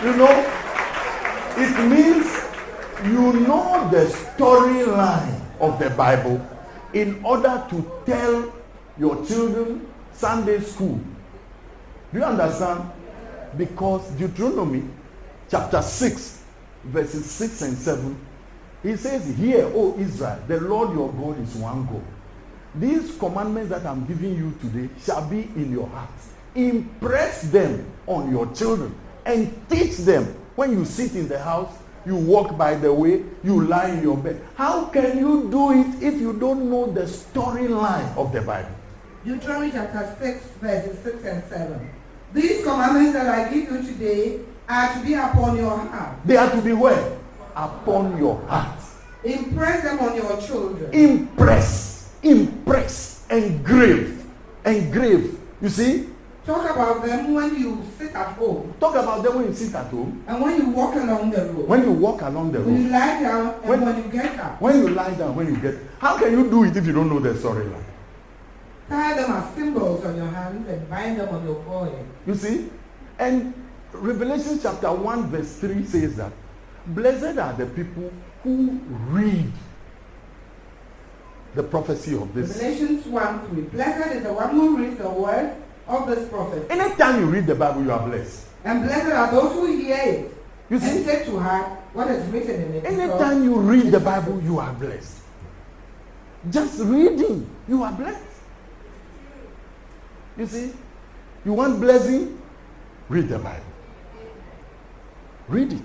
You know, it means you know the storyline of the Bible in order to tell your children Sunday school. Do you understand? Because Deuteronomy chapter 6, verses 6 and 7, he says, "Hear, O Israel, the Lord your God is one God. These commandments that I'm giving you today shall be in your hearts. Impress them on your children and teach them when you sit in the house, you walk by the way, you lie in your bed." How can you do it if you don't know the storyline of the Bible? Deuteronomy chapter 6, verses 6 and 7. These commandments that I give you today are to be upon your heart. They are to be where? Upon your heart. Impress them on your children. Impress, engrave. You see? Talk about them when you sit at home. Talk about them when you sit at home. And when you walk along the road. When you walk along the road. When you lie down and when you get up. When you lie down, when you get up. How can you do it if you don't know the storyline? Tie them as symbols on your hands and bind them on your forehead. You see? And Revelation chapter 1 verse 3 says that blessed are the people who read the prophecy of this. Revelations 1:3. Blessed is the one who reads the word of this prophecy. Anytime you read the Bible, you are blessed. And blessed are those who hear it You see? and take to heart what is written in it. Anytime you read the Bible, you are blessed. Just reading, you are blessed. You see? You want blessing? Read the Bible. Read it.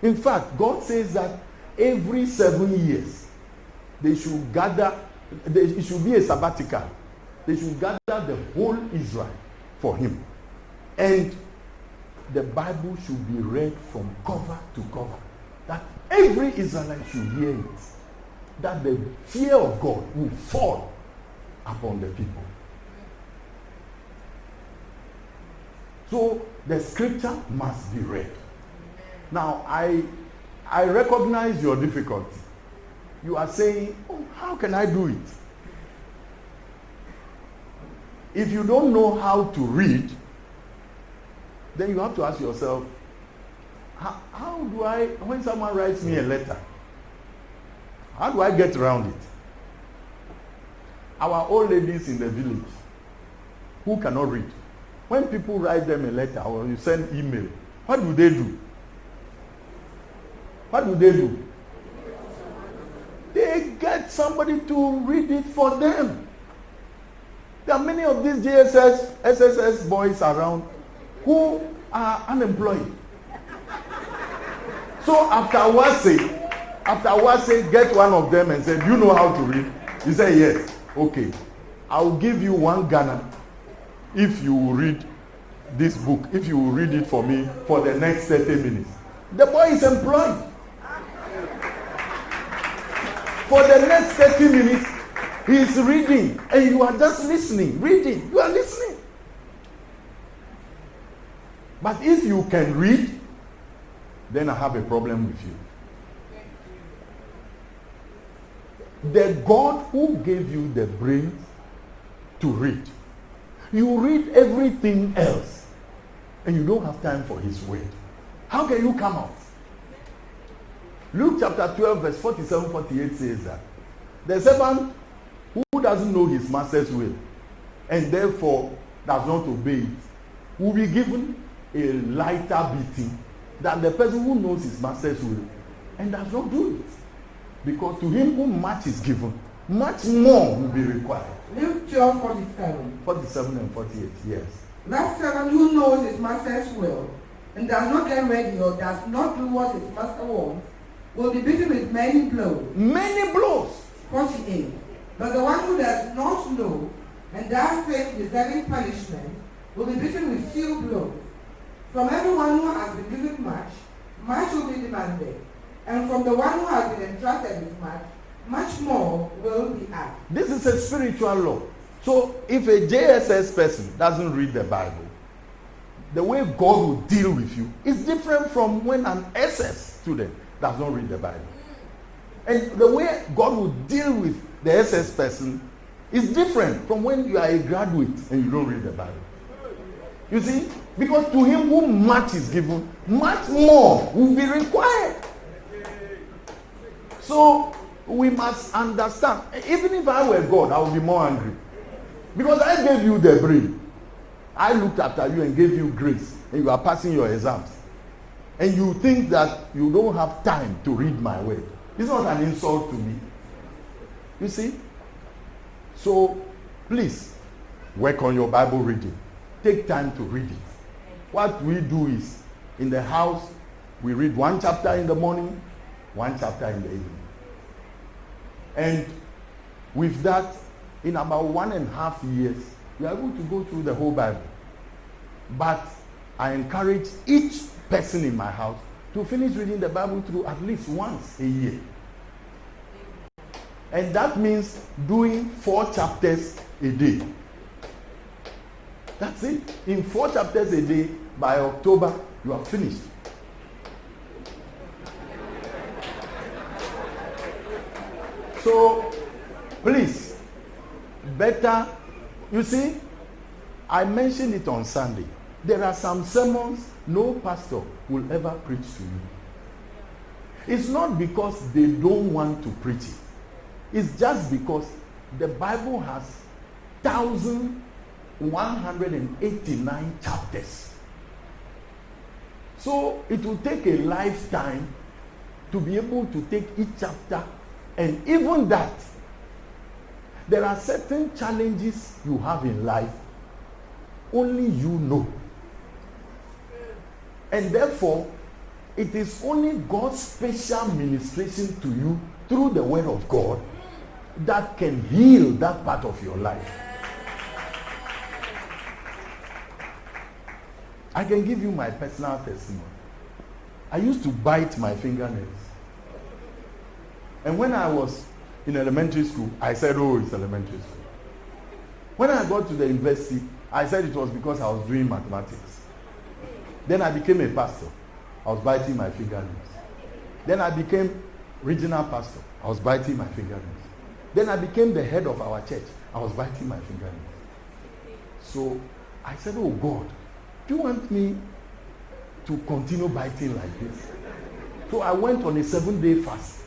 In fact, God says that every 7 years, they should gather, it should be a sabbatical. They should gather the whole Israel for him. And the Bible should be read from cover to cover. That every Israelite should hear it. That the fear of God will fall upon the people. So the scripture must be read. Now, I recognize your difficulty. You are saying, "Oh, how can I do it?" If you don't know how to read, then you have to ask yourself, how do I, when someone writes me a letter, how do I get around it? Our old ladies in the village who cannot read, when people write them a letter or you send email, what do they do? What do they do? They get somebody to read it for them. There are many of these JSS, SSS boys around who are unemployed. So after Wase, get one of them and say, "Do you know how to read?" He said, "Yes." "Okay, I'll give you 1 Ghana if you will read this book, if you will read it for me for the next 30 minutes. The boy is employed. For the next 30 minutes, he is reading, and you are just listening, reading. You are listening. But if you can read, then I have a problem with you. The God who gave you the brain to read, you read everything else, and you don't have time for his word. How can you come out? Luke chapter 12 verse 47-48 says that the servant who doesn't know his master's will and therefore does not obey it will be given a lighter beating than the person who knows his master's will and does not do it. Because to him whom much is given, much more will be required. Luke 12:47. 47 and 48, yes. That servant who knows his master's will and does not get ready or does not do what his master wants will be beaten with many blows. Many blows. 48. But the one who does not know and does things deserving punishment will be beaten with few blows. From everyone who has been given much, much will be demanded. And from the one who has been entrusted with much, much more will be asked. This is a spiritual law. So if a JSS person doesn't read the Bible, the way God will deal with you is different from when an SS student does not read the Bible. And the way God will deal with the SS person is different from when you are a graduate and you don't read the Bible. You see? Because to him whom much is given, much more will be required. So we must understand. Even if I were God, I would be more angry. Because I gave you the brain. I looked after you and gave you grace. And you are passing your exams. And you think that you don't have time to read my word. It's not an insult to me. You see? So, please, work on your Bible reading. Take time to read it. What we do is, in the house, we read one chapter in the morning, one chapter in the evening. And with that, in about 1.5 years, we are able to go through the whole Bible. But I encourage each person in my house to finish reading the Bible through at least once a year. And that means doing 4 chapters a day. That's it. In 4 chapters a day, by October, you are finished. So, please, better, you see, I mentioned it on Sunday. There are some sermons no pastor will ever preach to you. It's not because they don't want to preach it. It's just because the Bible has 1,189 chapters. So it will take a lifetime to be able to take each chapter, and even that, there are certain challenges you have in life only you know. And therefore, it is only God's special ministration to you through the word of God that can heal that part of your life. I can give you my personal testimony. I used to bite my fingernails. And when I was in elementary school, I said, oh, it's elementary school. When I got to the university, I said it was because I was doing mathematics. Then I became a pastor. I was biting my fingernails. Then I became regional pastor. I was biting my fingernails. Then I became the head of our church. I was biting my fingernails. So I said, oh God, do you want me to continue biting like this? So I went on a 7-day fast.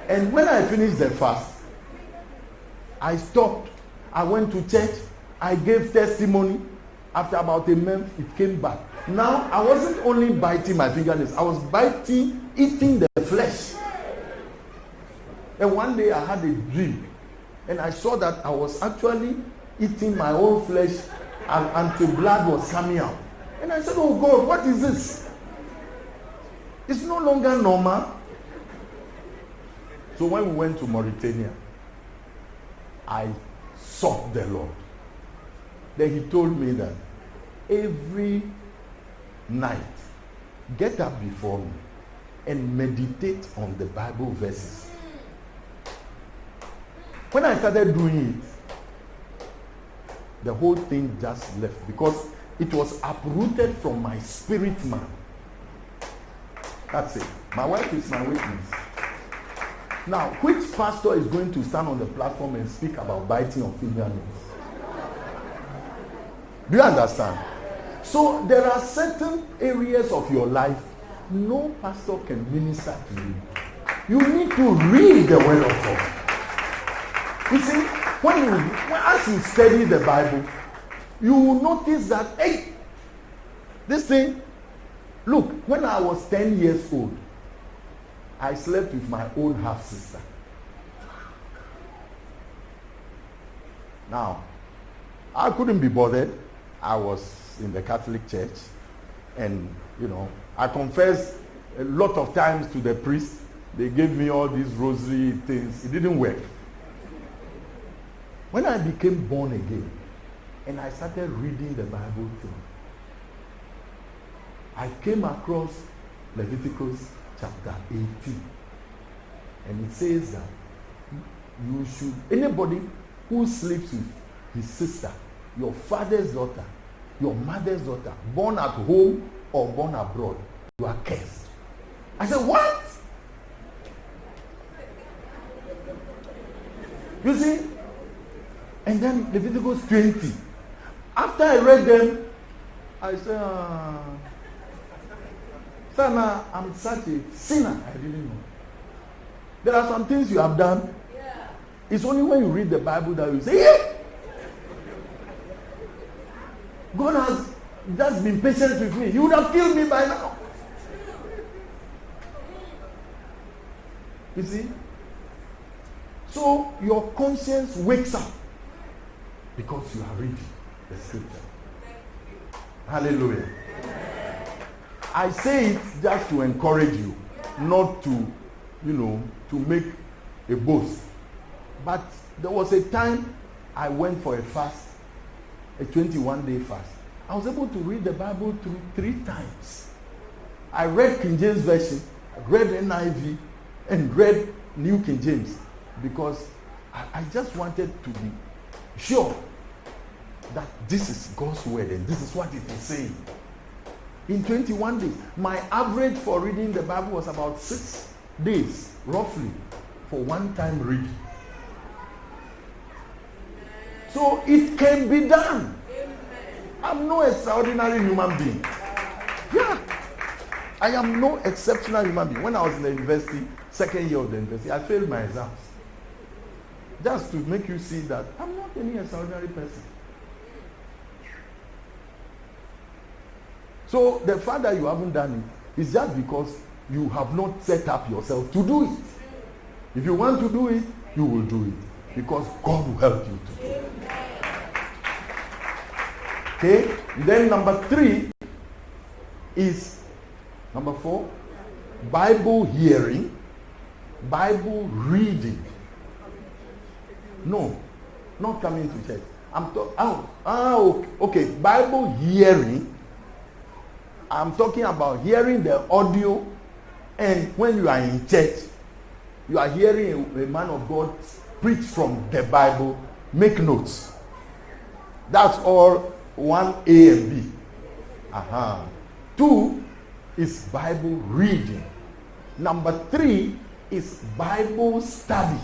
And when I finished the fast, I stopped. I went to church. I gave testimony. After about a month, it came back. Now, I wasn't only biting my fingernails. I was eating the flesh. And one day I had a dream. And I saw that I was actually eating my own flesh until blood was coming out. And I said, oh God, what is this? It's no longer normal. So when we went to Mauritania, I sought the Lord. Then he told me that every night, get up before me and meditate on the Bible verses. When I started doing it, the whole thing just left because it was uprooted from my spirit man. That's it. My wife is my witness. Now, which pastor is going to stand on the platform and speak about biting of fingernails? Do you understand? So there are certain areas of your life no pastor can minister to you. You need to read the word of God. You see, as you study the Bible, you will notice that, hey, this thing, look, when I was 10 years old, I slept with my own half-sister. Now, I couldn't be bothered. I was in the Catholic Church, and, I confessed a lot of times to the priest. They gave me all these rosary things. It didn't work. When I became born again, and I started reading the Bible through, I came across Leviticus chapter 18. And it says that you should, anybody who sleeps with his sister, your father's daughter, your mother's daughter, born at home or born abroad, you are cursed. I said, what? You see? And then Leviticus 20. After I read them, I said, Sana, I'm such a sinner. I didn't know. There are some things you have done. Yeah. It's only when you read the Bible that you say, yeah. God has just been patient with me. He would have killed me by now. You see? So your conscience wakes up because you are reading the scripture. Hallelujah. I say it just to encourage you, not to, to make a boast. But there was a time I went for a fast, a 21-day fast. I was able to read the Bible through 3 times. I read King James Version, read NIV, and read New King James because I just wanted to be sure that this is God's word and this is what it is saying. In 21 days, my average for reading the Bible was about 6 days, roughly, for one time reading. So it can be done. I'm no extraordinary human being. Yeah. I am no exceptional human being. When I was in the university, second year of the university, I failed my exams. Just to make you see that I'm not any extraordinary person. So the fact that you haven't done it is just because you have not set up yourself to do it. If you want to do it, you will do it because God will help you to do it. Okay? Then number 3 is number 4, Bible hearing, Bible reading. No, not coming to church. Okay. Bible hearing. I'm talking about hearing the audio, and when you are in church, you are hearing a man of God preach from the Bible, make notes. That's all 1A and B. 2 is Bible reading. Number 3 is Bible study.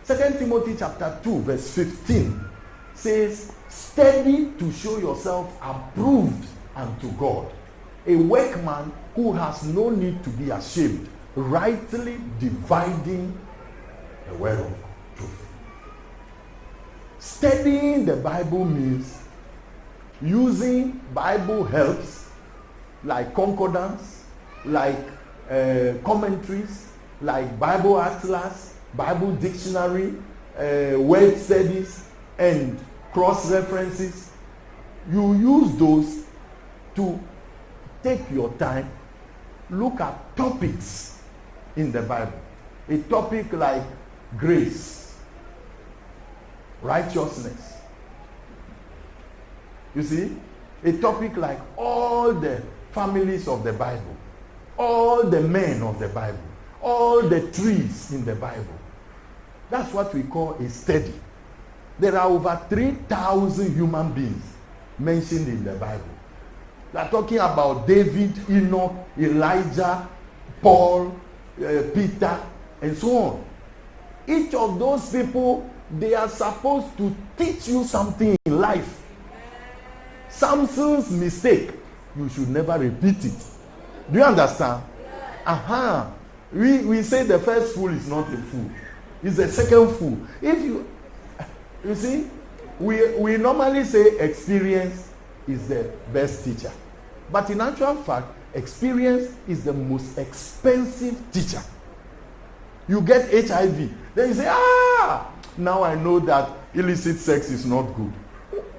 2 Timothy chapter 2 verse 15 says, study to show yourself approved unto God, a workman who has no need to be ashamed, rightly dividing the word of truth. Studying the Bible means using Bible helps like concordance, like commentaries, like Bible atlas, Bible dictionary, word studies, and cross references. You use those to take your time, look at topics in the Bible. A topic like grace, righteousness. You see? A topic like all the families of the Bible, all the men of the Bible, all the trees in the Bible. That's what we call a study. There are over 3,000 human beings mentioned in the Bible. We are talking about David, Enoch, Elijah, Paul, Peter, and so on. Each of those people, they are supposed to teach you something in life. Samson's mistake, you should never repeat it. Do you understand? We say the first fool is not a fool. It's the second fool. If you see, we normally say experience is the best teacher. But in actual fact, experience is the most expensive teacher. You get HIV, then you say, now I know that illicit sex is not good.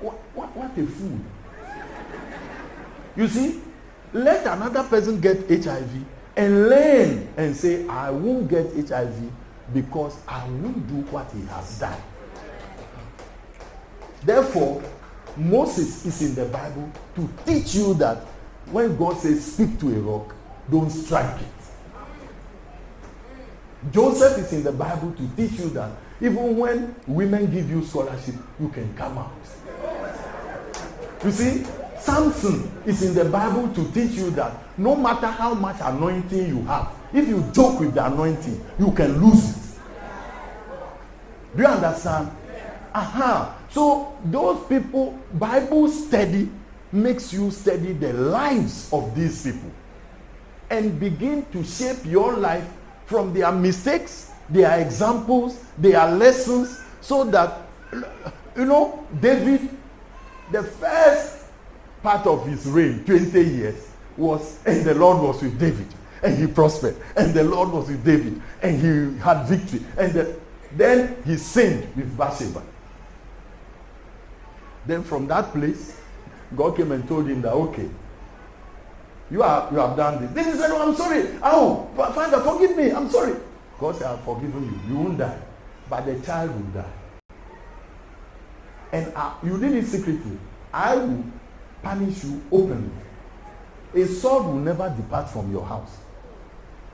What a fool. You see, let another person get HIV and learn and say, I won't get HIV because I won't do what he has done. Therefore, Moses is in the Bible to teach you that when God says speak to a rock, don't strike it. Joseph is in the Bible to teach you that even when women give you scholarship, you can come out. You see, Samson is in the Bible to teach you that no matter how much anointing you have, if you joke with the anointing, you can lose it. Do you understand? So those people, Bible study makes you study the lives of these people and begin to shape your life from their mistakes, their examples, their lessons, so that, David, the first part of his reign, 20 years, was, and the Lord was with David, and he prospered, and the Lord was with David, and he had victory, and then he sinned with Bathsheba. Then from that place, God came and told him that, okay, you have done this. Then he said, oh, I'm sorry. Oh, Father, forgive me. I'm sorry. God said, I've forgiven you. You won't die. But the child will die. And you did it secretly. I will punish you openly. A sword will never depart from your house.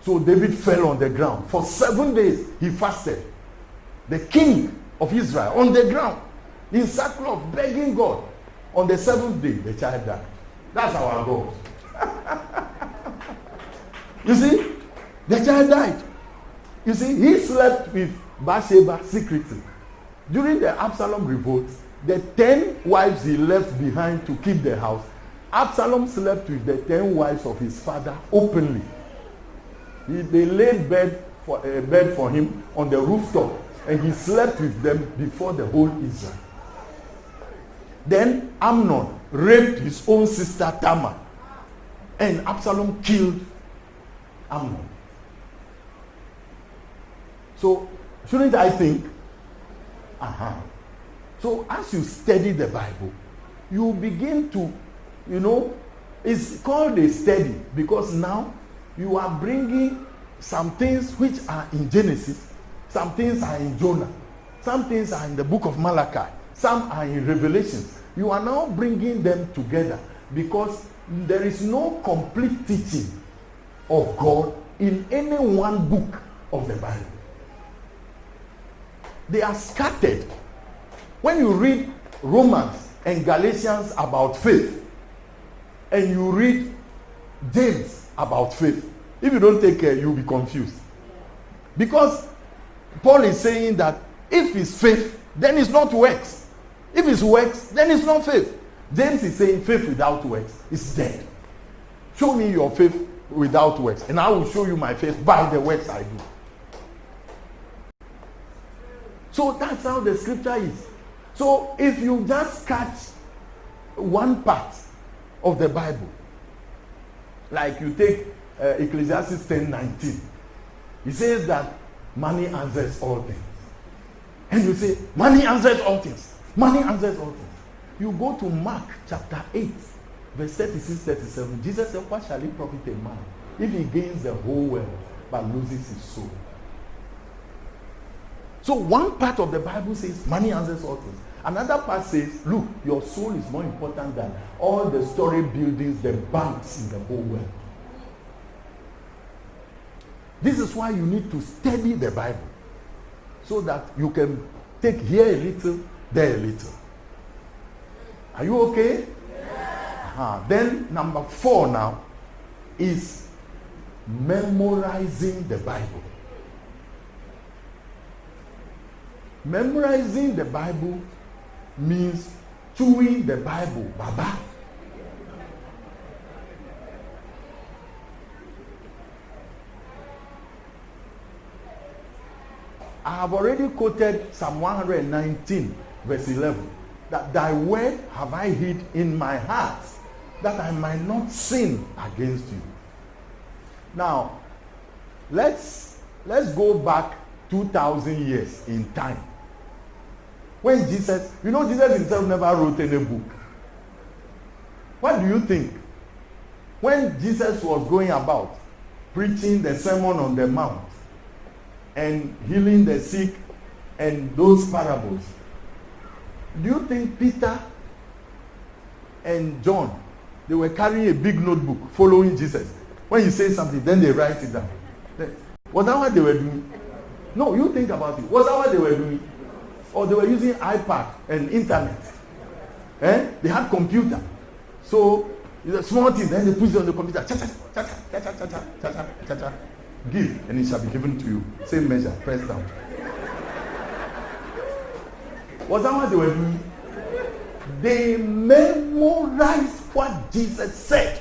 So David fell on the ground. For 7 days, he fasted. The king of Israel on the ground, in sackcloth, begging God. On the 7th day, the child died. That's our God. You see, the child died. You see, he slept with Bathsheba secretly. During the Absalom revolt, the 10 wives he left behind to keep the house, Absalom slept with the 10 wives of his father openly. They laid bed for him on the rooftop, and he slept with them before the whole Israel. Then Amnon raped his own sister Tamar, and Absalom killed Amnon. So, shouldn't I think? So, as you study the Bible, you begin to, it's called a study, because now you are bringing some things which are in Genesis, some things are in Jonah, some things are in the book of Malachi, some are in Revelations. You are now bringing them together because there is no complete teaching of God in any one book of the Bible. They are scattered. When you read Romans and Galatians about faith, and you read James about faith, if you don't take care, you'll be confused. Because Paul is saying that if it's faith, then it's not works. If it's works, then it's not faith. James is saying faith without works is dead. Show me your faith without works, and I will show you my faith by the works I do. So that's how the scripture is. So if you just catch one part of the Bible, like you take Ecclesiastes 10:19, it says that money answers all things. And you say, money answers all things. Money answers all things. You go to Mark chapter 8, verse 36-37. Jesus said, what shall it profit a man if he gains the whole world but loses his soul? So one part of the Bible says money answers all things. Another part says, look, your soul is more important than all the story buildings, the banks in the whole world. This is why you need to study the Bible, so that you can take here a little, there a little. Are you okay? Yeah. Then number 4 now is memorizing the Bible. Memorizing the Bible means chewing the Bible, Baba. I have already quoted Psalm 119, verse 11, that thy word have I hid in my heart, that I might not sin against you. Now, let's go back 2,000 years in time. When Jesus, Jesus himself never wrote any book. What do you think? When Jesus was going about preaching the Sermon on the Mount and healing the sick and those parables, do you think Peter and John, they were carrying a big notebook following Jesus? When he says something, then they write it down. Was that what they were doing? No, you think about it. Was that what they were doing? Or they were using iPad and internet? They had computer. So the small thing, then they put it on the computer. Cha cha cha cha cha cha cha cha cha cha cha. Give, and it shall be given to you. Same measure, press down. Was that what they were doing? They memorized what Jesus said.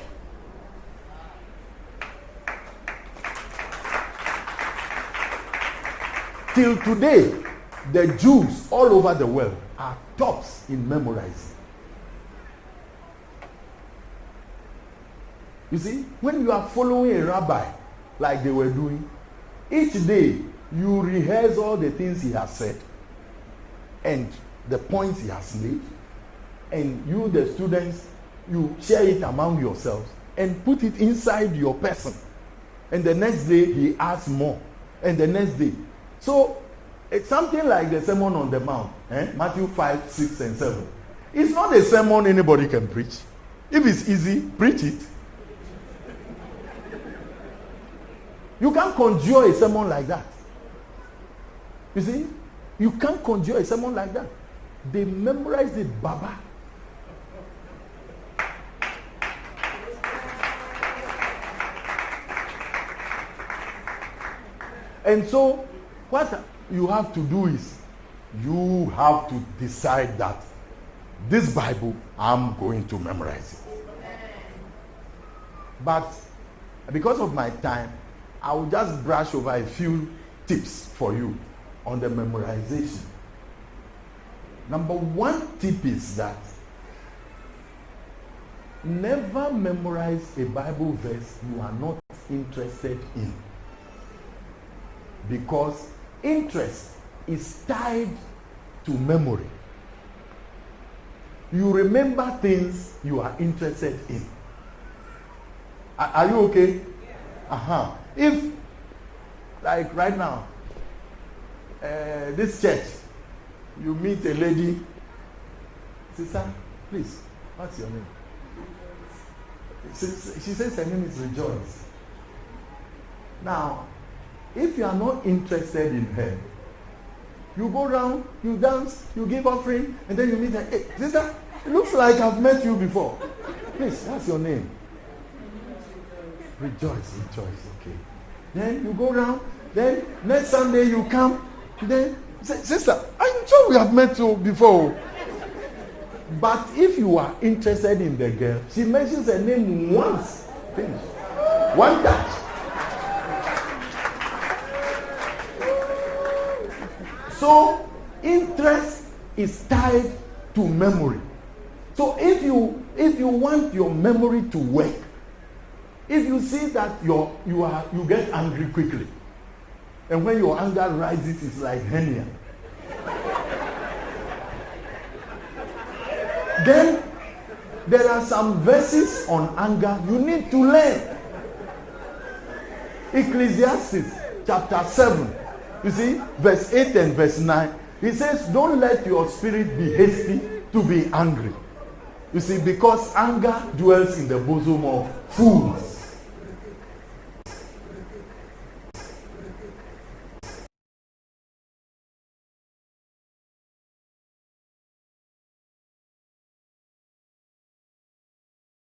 Till today, the Jews all over the world are tops in memorizing. You see, when you are following a rabbi like they were doing, each day you rehearse all the things he has said and the points he has made, and you, the students, you share it among yourselves and put it inside your person. And the next day he adds more, and the next day. So it's something like the Sermon on the Mount, Matthew 5, 6, and 7. It's not a sermon anybody can preach. If it's easy, preach it. You can't conjure a sermon like that. You see? You can't conjure a sermon like that. They memorized it, Baba. And so, what you have to do is, you have to decide that this Bible, I'm going to memorize it. But because of my time, I will just brush over a few tips for you on the memorization. Number one tip is that never memorize a Bible verse you are not interested in. Because interest is tied to memory. You remember things you are interested in. Are you okay? Uh-huh. If, like right now, this church, you meet a lady, sister, please, what's your name? She says her name is Rejoice. Now, if you are not interested in her, you go around, you dance, you give offering, and then you meet her. Hey, sister, it looks like I've met you before. Please, what's your name? Rejoice, okay. Then you go around, then next Sunday you come, then say, sister, I'm sure we have met you before. But if you are interested in the girl, she mentions her name once. Finish. One touch. So, interest is tied to memory. So if you want your memory to work, if you see that you get angry quickly, and when your anger rises, it's like hernia. Then there are some verses on anger you need to learn. Ecclesiastes chapter 7, you see, verse 8 and verse 9. He says, don't let your spirit be hasty to be angry. You see, because anger dwells in the bosom of fools.